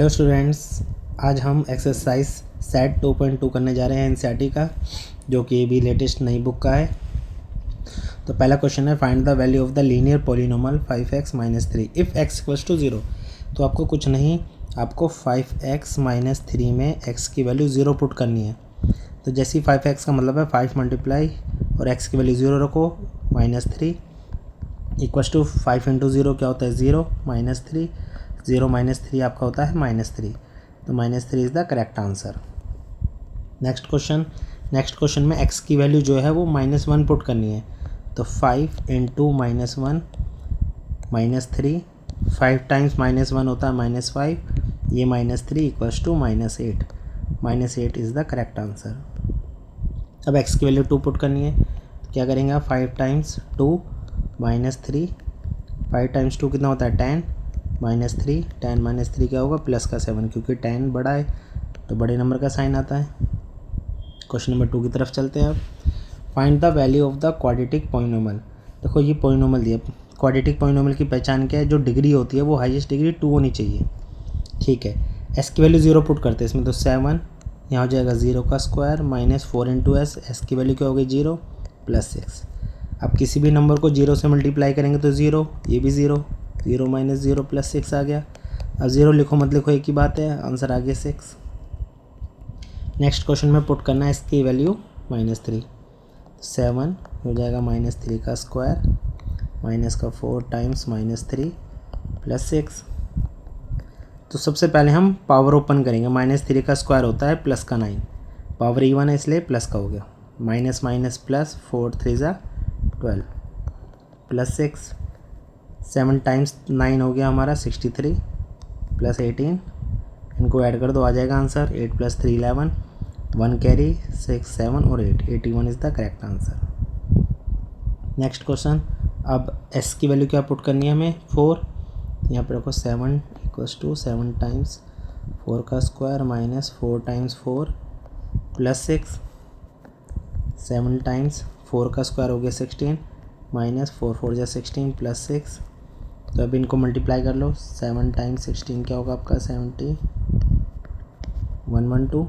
Hello students, आज हम exercise set 2.2 करने जा रहे हैं एनसीईआरटी का, जो कि भी लेटेस्ट नई बुक का है। तो पहला क्वेश्चन है, find the value of the linear polynomial 5x - 3 if x equals to 0। तो आपको कुछ नहीं, आपको 5x - 3 में x की वैल्यू 0 पुट करनी है। तो जैसे ही 5x का मतलब है 5 मल्टीप्लाई और x की वैल्यू 0 रखो, -3 इक्वल्स टू 5 इंटू 0 क्या होता है 0 -3, 0 - 3 आपका होता है -3। तो -3 is the correct answer. Next question में x की वैल्यू जो है वो -1 पुट करनी है। तो 5 इंटू -1 -3, 5 टाइम्स -1 होता है -5, ये -3 equals to -8। -8 is the correct answer. अब x की वैल्यू 2 पुट करनी है, तो क्या करेंगे आप, 5 टाइम्स 2 -3, 5 टाइम्स 2 कितना होता है 10, -3, 10 - 3 क्या होगा प्लस का 7, क्योंकि 10 बड़ा है तो बड़े नंबर का साइन आता है। क्वेश्चन नंबर 2 की तरफ चलते हैं अब। Find the value of the quadratic polynomial. देखो ये पॉलिनोमियल दिया, क्वाड्रेटिक पॉलिनोमियल की पहचान क्या है, जो डिग्री होती है वो हाईएस्ट डिग्री 2 होनी चाहिए। ठीक है, एस की वैल्यू 0 पुट करते हैं इसमें, तो 7 यहाँ हो जाएगा 0 का स्क्वायर -4 इंटू एस, एस की वैल्यू क्या हो गई 0 + 6। अब किसी भी नंबर को 0 से मल्टीप्लाई करेंगे तो 0, ये भी 0, 0 - 0 + 6 आ गया। अब 0 लिखो मत लिखो एक ही बात है, आंसर आ गया 6। नेक्स्ट क्वेश्चन में पुट करना है इसकी वैल्यू -3, 7 हो जाएगा -3 का स्क्वायर -4 टाइम्स -3 + 6। तो सबसे पहले हम पावर ओपन करेंगे, -3 का स्क्वायर होता है प्लस का 9, पावर इवन है इसलिए प्लस का हो गया, माइनस माइनस प्लस 4 3 ज़ा 12 + 6, 7 टाइम्स 9 हो गया हमारा 63 + 18, इनको ऐड कर दो आ जाएगा आंसर 8 + 3 11, 1 कैरी 6 7 और 8, 81 is the correct answer. Next question, अब s की वैल्यू क्या पुट करनी है हमें 4, यहाँ पर रखो 7 इक्वल्स टू 7 टाइम्स 4 का स्क्वायर -4 टाइम्स 4 + 6, 7 टाइम्स 4 का स्क्वायर हो गया 16 -4 4 = 16 + 6। तो अब इनको मल्टीप्लाई कर लो, 7 टाइम्स 16 क्या होगा आपका 70 112।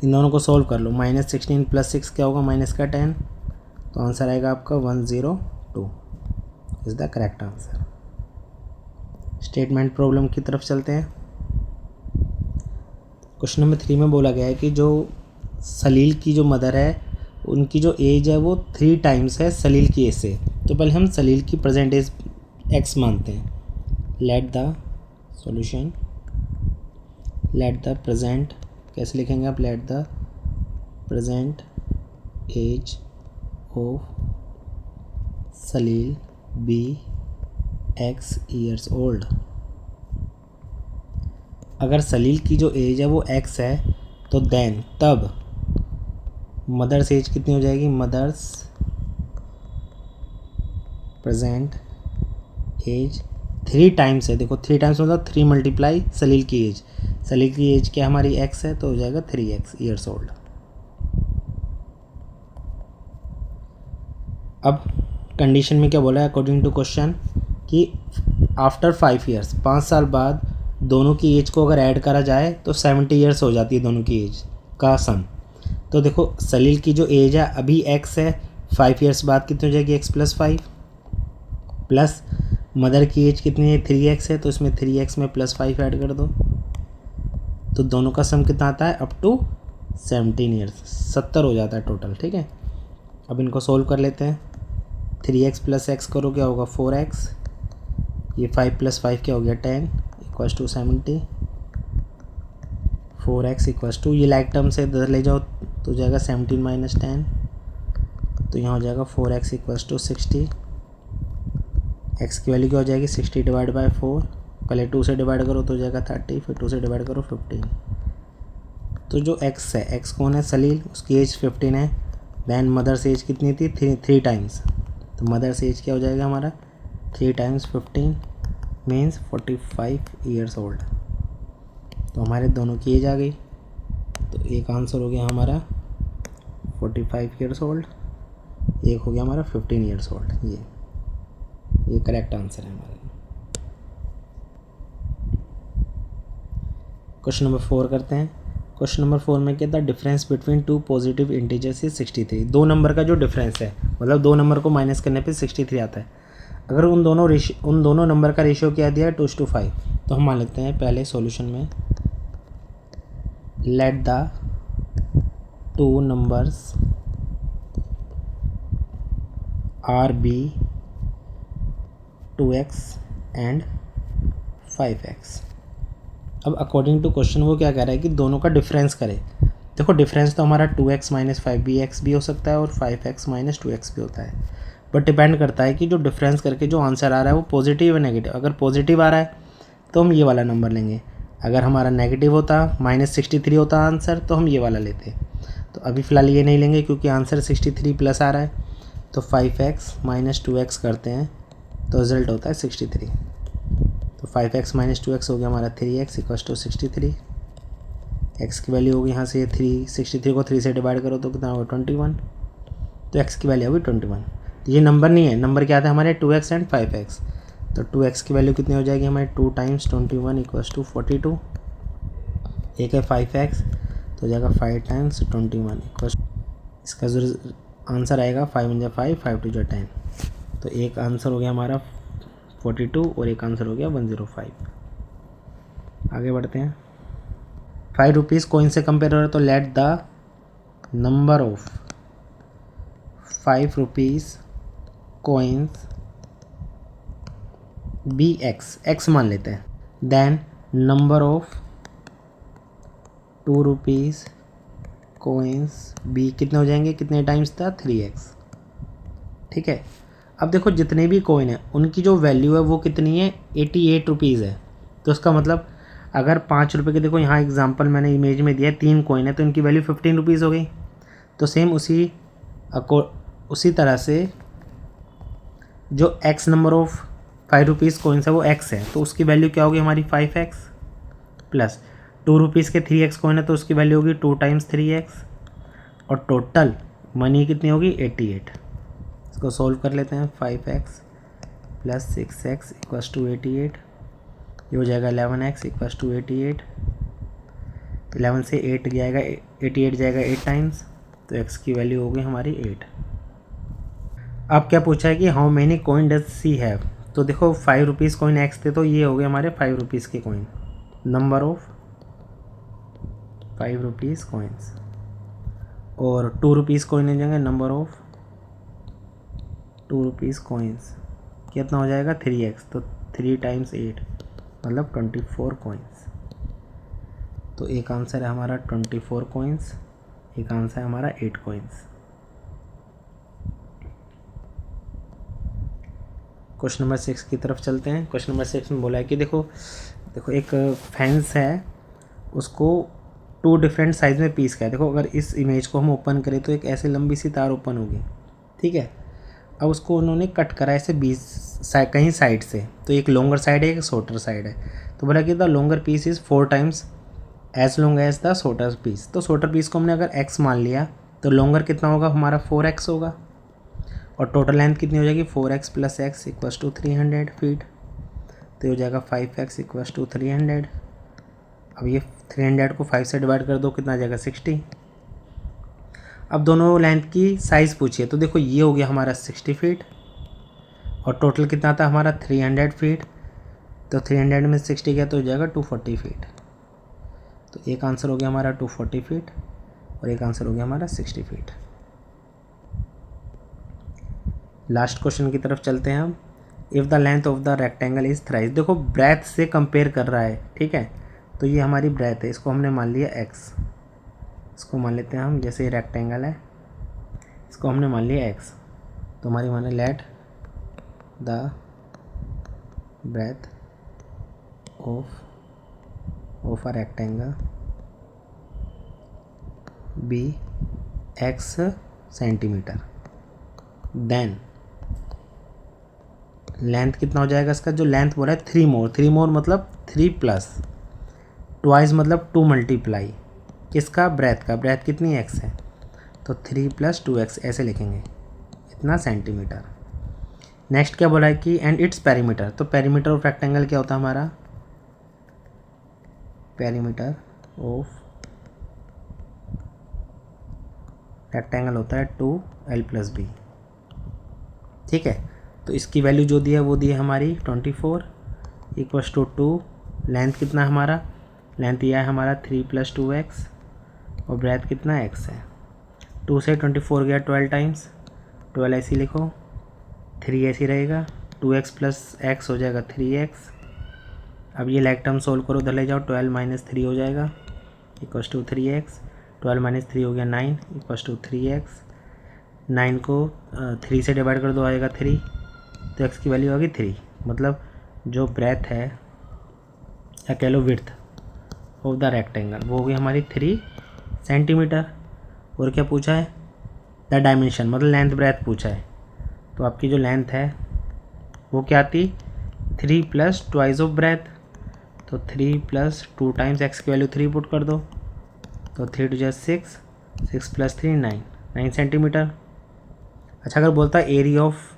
इन दोनों को सॉल्व कर लो, -16 + 6 क्या होगा माइनस का 10, तो आंसर आएगा आपका 102 is the correct answer. Statement problem की तरफ चलते हैं। क्वेश्चन नंबर 3 में बोला गया है कि जो सलील की जो मदर है उनकी जो एज है वो 3 टाइम्स है सलील की एज से। तो पहले हम सलील की प्रेजेंट एज x मानते हैं। Let the solution, let the present, कैसे लिखेंगे आप, let the present age of Salil be x years old. अगर सलील की जो एज है वो x है तो देन तब मदर्स एज कितनी हो जाएगी, मदर्स प्रेजेंट एज 3 टाइम्स है। देखो 3 टाइम्स मतलब 3 मल्टीप्लाई सलील की एज, सलील की एज क्या हमारी x है तो हो जाएगा 3x ईयर्स ओल्ड। अब कंडीशन में क्या बोला है अकॉर्डिंग टू क्वेश्चन कि आफ्टर 5 ईयर्स, 5 साल बाद दोनों की एज को अगर ऐड करा जाए तो 70 ईयर्स हो जाती है दोनों की एज का सम। तो देखो सलील की जो एज है अभी x है, 5 ईयर्स बाद कितनी हो जाएगी x + 5, प्लस मदर की एज कितनी है 3x है, तो इसमें 3x में +5 ऐड कर दो, तो दोनों का सम कितना आता है अप टू 17 ईयर्स, 70 हो जाता है टोटल। ठीक है, अब इनको सोल्व कर लेते हैं। 3x + x करो क्या होगा 4x, ये 5 + 5 क्या हो गया 10 equals to 70, 4x equals to, ये लाइक टर्म से इधर ले जाओ तो जाएगा 17 - 10, तो यहाँ हो जाएगा 4x इक्वल्स टू 60, x की वैल्यू क्या हो जाएगी 60 / 4, पहले 2 से डिवाइड करो तो हो जाएगा 30, फिर 2 से डिवाइड करो 15। तो जो x है, x कौन है सलील, उसकी एज 15 है, देन मदर्स एज कितनी थी 3 टाइम्स, तो मदर्स एज क्या हो जाएगा हमारा 3 टाइम्स 15 मीन्स 45 ईयर्स ओल्ड। तो हमारे दोनों की एज आ गई, तो एक आंसर हो गया हमारा 45 ईयर्स ओल्ड, एक हो गया हमारा 15 ईयर्स ओल्ड। ये करेक्ट आंसर है हमारा। क्वेश्चन नंबर 4 करते हैं। क्वेश्चन नंबर 4 में क्या था, difference between two positive integers is 63। दो नंबर का जो डिफरेंस है, मतलब दो नंबर को माइनस करने पे 63 आता है। अगर उन दोनों नंबर का रेशियो क्या दिया है, 2:5, तो हम मान लेते हैं पहले सॉल्यूशन में, let the two numbers are be 2x and 5x। अब अकॉर्डिंग टू क्वेश्चन वो क्या कह रहा है कि दोनों का डिफरेंस करे। देखो डिफरेंस तो हमारा 2x माइनस 5bx भी हो सकता है और 5x माइनस 2x भी होता है, बट डिपेंड करता है कि जो डिफरेंस करके जो आंसर आ रहा है वो पॉजिटिव है नेगेटिव। अगर पॉजिटिव आ रहा है तो हम ये वाला नंबर लेंगे, अगर हमारा नेगेटिव होता -63 होता आंसर तो हम ये वाला लेते। तो अभी फ़िलहाल ये नहीं लेंगे क्योंकि आंसर 63 प्लस आ रहा है, तो 5x माइनस 2x करते हैं तो रिज़ल्ट होता है 63। तो 5x माइनस 2x हो गया हमारा 3x इक्वल्स टू 63। x की वैल्यू होगी यहाँ से 63 को 3 से डिवाइड करो तो कितना होगा 21, तो x की वैल्यू होगी 21। तो ये नंबर नहीं है, नंबर क्या था हमारे 2x एंड 5x। तो 2x की वैल्यू कितनी हो जाएगी हमारी 2 टाइम्स 21 इक्वल्स टू 42। एक है 5x तो हो जाएगा 5 टाइम्स 21 इक्वल्स, इसका जो आंसर आएगा 5 × 5 5 × 10। तो एक आंसर हो गया हमारा 42 और एक आंसर हो गया 105। आगे बढ़ते हैं। 5 रुपीज़ कॉइन से कंपेयर हो रहा है, तो let the number of 5 rupees coins be x मान लेते हैं, then number of 2 rupees coins be कितने हो जाएंगे, कितने टाइम्स था 3x। ठीक है, अब देखो जितने भी कॉइन हैं उनकी जो वैल्यू है वो कितनी है 88 रुपीज़ है। तो उसका मतलब अगर 5 रुपये के, देखो यहाँ एग्जांपल मैंने इमेज में दिया है 3 कॉइन है तो इनकी वैल्यू 15 रुपीज़ हो गई। तो सेम उसी तरह से जो x number of 5 rupees coins है वो x है, तो उसकी वैल्यू क्या होगी हमारी 5x प्लस 2 रुपीज़ के 3x कॉइन है तो उसकी वैल्यू होगी 2 टाइम्स 3x, और टोटल मनी कितनी होगी 88। इसको सॉल्व कर लेते हैं। 5x plus 6x equals to 88, ये हो जाएगा 11x इक्वल्स टू 88। 11 से 8 जाएगा, 88 जाएगा 8 टाइम्स, तो x की वैल्यू हो गई हमारी 8। अब क्या पूछा है कि how many coin does she have. तो देखो 5 रुपीज़ कॉइन x थे तो ये हो गए हमारे 5 रुपीज़ के coin, number of 5 rupees coins, और 2 रुपीज़ कॉइन हो जाएंगे नंबर ऑफ 2 रुपीज़ कॉइन्स, कितना हो जाएगा 3x, तो 3 टाइम्स 8 मतलब 24 कॉइन्स। तो एक आंसर है हमारा 24 कॉइन्स, एक आंसर है हमारा 8 कॉइन्स। क्वेश्चन नंबर 6 की तरफ चलते हैं। क्वेश्चन नंबर 6 में बोला है कि देखो एक फेंस है, उसको 2 डिफरेंट साइज़ में पीस किया है। देखो अगर इस इमेज को हम ओपन करें तो एक ऐसे लंबी सी तार ओपन होगी, ठीक है। अब उसको उन्होंने कट करा ऐसे 20 कहीं साइड से, तो एक लॉन्गर साइड है एक शॉर्टर साइड है। तो बोला कि the longer piece is 4 times as long as the shorter piece. तो शॉर्टर पीस को हमने अगर x मान लिया तो लॉन्गर कितना होगा हमारा 4x होगा, और टोटल लेंथ कितनी हो जाएगी 4x plus x equals to 300 feet. तो हो जाएगा 5x इक्वल्स टू 300। अब ये 300 को 5 से डिवाइड कर दो, कितना आ जाएगा 60। अब दोनों लेंथ की साइज़ पूछिए, तो देखो ये हो गया हमारा 60 फीट और टोटल कितना था हमारा 300 फीट। तो 300 में 60 गया तो हो जाएगा 240 फीट। तो एक आंसर हो गया हमारा 240 फीट और एक आंसर हो गया हमारा 60 फीट। लास्ट क्वेश्चन की तरफ चलते हैं हम। If the length of the rectangle is thrice. देखो ब्रेथ से कंपेयर कर रहा है, ठीक है। तो ये हमारी ब्रेथ है, इसको हमने मान लिया x, इसको मान लेते हैं हम, जैसे ये रेक्टेंगल है इसको हमने मान लिया x। तो हमारी माने let the breadth of a rectangle be x centimetre, then length कितना हो जाएगा इसका, जो लेंथ बोला है 3 मोर मतलब 3 प्लस, ट्वाइस मतलब 2 मल्टीप्लाई किसका, ब्रेथ का। ब्रेथ कितनी x है तो 3 + 2x ऐसे लिखेंगे, इतना सेंटीमीटर। नेक्स्ट क्या बोला है कि एंड इट्स पेरीमीटर। तो पेरीमीटर ऑफ रेक्टेंगल क्या होता है हमारा पेरीमीटर ऑफ रेक्टेंगल होता है 2l+b। ठीक है, तो इसकी वैल्यू जो दी है वो दी है हमारी 24 इक्वल्स टू 2। लेंथ कितना हमारा, लेंथ यह है हमारा 3 + 2x और ब्रेथ कितना x है। 2 से 24 गया 12 टाइम्स, 12 ऐसे लिखो, 3 ऐसे रहेगा, 2x + x हो जाएगा 3x। अब ये लाइक टर्म सोल्व करो, उधर ले जाओ, 12 - 3 हो जाएगा इक्वल्स टू 3x। 12 - 3 हो गया 9 इक्वल्स टू 3x। 9 को 3 से डिवाइड कर दो, आएगा 3, तो x की वैल्यू आ गई 3। मतलब जो ब्रेथ है या कह लो विड्थ ऑफ द रेक्टेंगल वो हो गई हमारी 3 सेंटीमीटर। और क्या पूछा है, द डायमेंशन मतलब लेंथ ब्रेथ पूछा है। तो आपकी जो लेंथ है वो क्या आती, 3 + 2 ऑफ ब्रेथ, तो 3 + 2 टाइम्स x की वैल्यू 3 पुट कर दो, तो 3 × 6, 6 + 3 9 सेंटीमीटर। अच्छा, अगर बोलता है एरिया ऑफ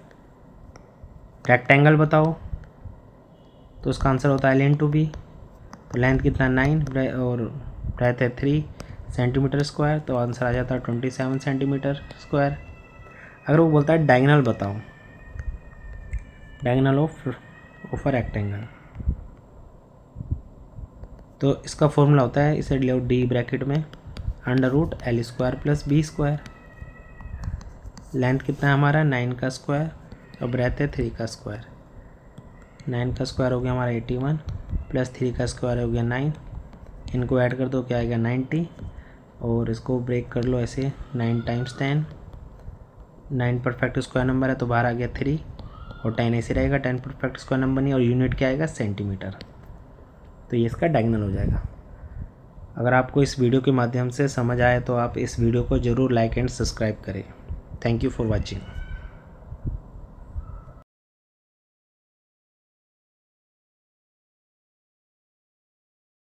रेक्टेंगल बताओ तो उसका आंसर होता है L/B। तो लेंथ कितना 9 और ब्रेथ है 3 सेंटीमीटर स्क्वायर, तो आंसर आ जाता है 27 सेंटीमीटर स्क्वायर। अगर वो बोलता है डायगोनल बताओ, डायगोनल ऑफ अ रेक्टेंगल, तो इसका फॉर्मूला होता है, इसे ले डी ब्रैकेट में √L² + B²। लेंथ कितना है हमारा 9 का स्क्वायर और ब्रेथ है 3 का स्क्वायर। 9 का स्क्वायर हो गया हमारा 81 + 3 का स्क्वायर हो गया 9। इनको ऐड कर दो, क्या आएगा 90, और इसको ब्रेक कर लो ऐसे 9 × 10। 9 परफेक्ट स्क्वायर नंबर है तो बाहर आ गया 3 और 10 ऐसे रहेगा, 10 परफेक्ट स्क्वायर नंबर नहीं, और यूनिट क्या आएगा सेंटीमीटर। तो ये इसका डायगोनल हो जाएगा। अगर आपको इस वीडियो के माध्यम से समझ आए तो आप इस वीडियो को ज़रूर लाइक एंड सब्सक्राइब करें। Thank you for watching.